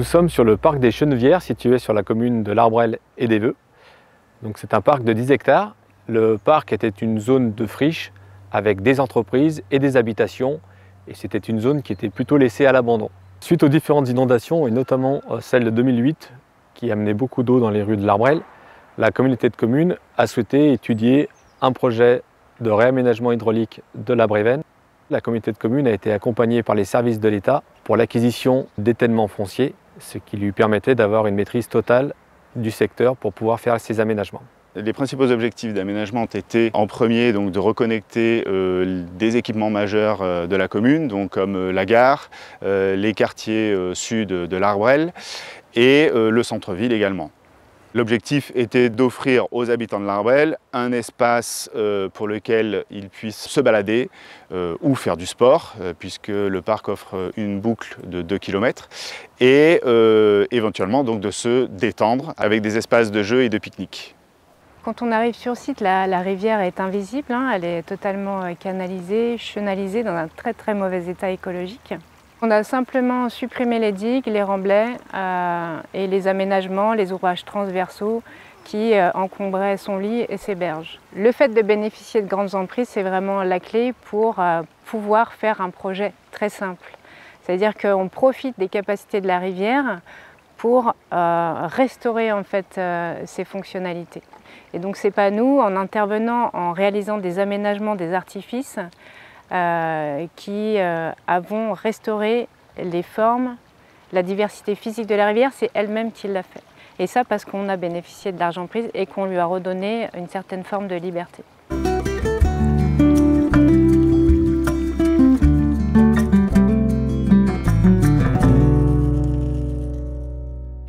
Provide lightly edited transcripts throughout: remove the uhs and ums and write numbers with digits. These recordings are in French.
Nous sommes sur le parc des Chenevières, situé sur la commune de l'Arbrel et des Veux. C'est un parc de 10 hectares. Le parc était une zone de friche avec des entreprises et des habitations. Et c'était une zone qui était plutôt laissée à l'abandon. Suite aux différentes inondations, et notamment celle de 2008, qui amenait beaucoup d'eau dans les rues de l'Arbrel, la communauté de communes a souhaité étudier un projet de réaménagement hydraulique de la Brévenne. La communauté de communes a été accompagnée par les services de l'État pour l'acquisition d'étainements fonciers, ce qui lui permettait d'avoir une maîtrise totale du secteur pour pouvoir faire ces aménagements. Les principaux objectifs d'aménagement ont été en premier de reconnecter des équipements majeurs de la commune, comme la gare, les quartiers sud de l'Arbrel et le centre-ville également. L'objectif était d'offrir aux habitants de l'Arbrel un espace pour lequel ils puissent se balader ou faire du sport, puisque le parc offre une boucle de 2 km, et éventuellement de se détendre avec des espaces de jeux et de pique-nique. Quand on arrive sur site, la rivière est invisible, elle est totalement canalisée, chenalisée dans un très mauvais état écologique. On a simplement supprimé les digues, les remblais et les aménagements, les ouvrages transversaux qui encombraient son lit et ses berges. Le fait de bénéficier de grandes emprises, c'est vraiment la clé pour pouvoir faire un projet très simple. C'est-à-dire qu'on profite des capacités de la rivière pour restaurer en fait ses fonctionnalités. Et donc c'est pas nous, en intervenant, en réalisant des aménagements, des artifices, qui avons restauré les formes, la diversité physique de la rivière, c'est elle-même qui l'a fait. Et ça parce qu'on a bénéficié de l'argent prise et qu'on lui a redonné une certaine forme de liberté.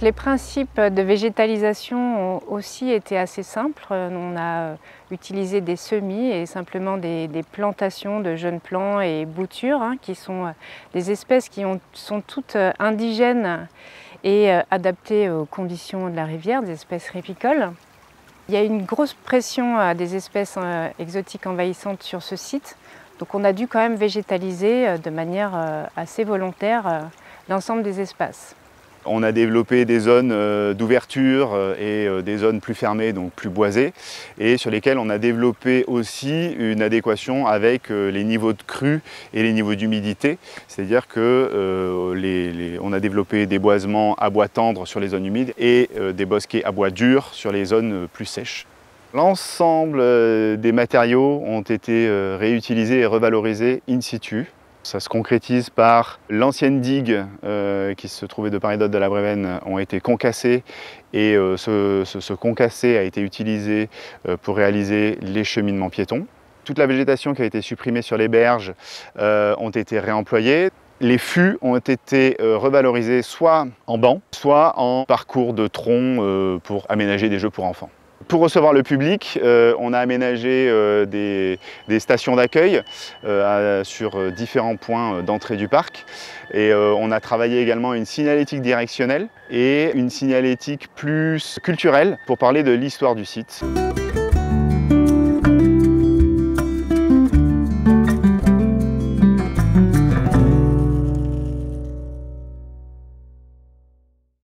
Les principes de végétalisation ont aussi été assez simples. On a utilisé des semis et simplement des plantations de jeunes plants et boutures, qui sont des espèces qui sont toutes indigènes et adaptées aux conditions de la rivière, des espèces ripicoles. Il y a une grosse pression des espèces exotiques envahissantes sur ce site, donc on a dû quand même végétaliser de manière assez volontaire l'ensemble des espaces. On a développé des zones d'ouverture et des zones plus fermées, donc plus boisées, et sur lesquelles on a développé aussi une adéquation avec les niveaux de crue et les niveaux d'humidité. C'est-à-dire qu'on a développé des boisements à bois tendre sur les zones humides et des bosquets à bois dur sur les zones plus sèches. L'ensemble des matériaux ont été réutilisés et revalorisés in situ. Ça se concrétise par l'ancienne digue qui se trouvait de part et d'autre de la Brévenne ont été concassées et ce concassé a été utilisé pour réaliser les cheminements piétons. Toute la végétation qui a été supprimée sur les berges ont été réemployées. Les fûts ont été revalorisés soit en bancs, soit en parcours de troncs pour aménager des jeux pour enfants. Pour recevoir le public, on a aménagé des stations d'accueil sur différents points d'entrée du parc. Et on a travaillé également une signalétique directionnelle et une signalétique plus culturelle pour parler de l'histoire du site.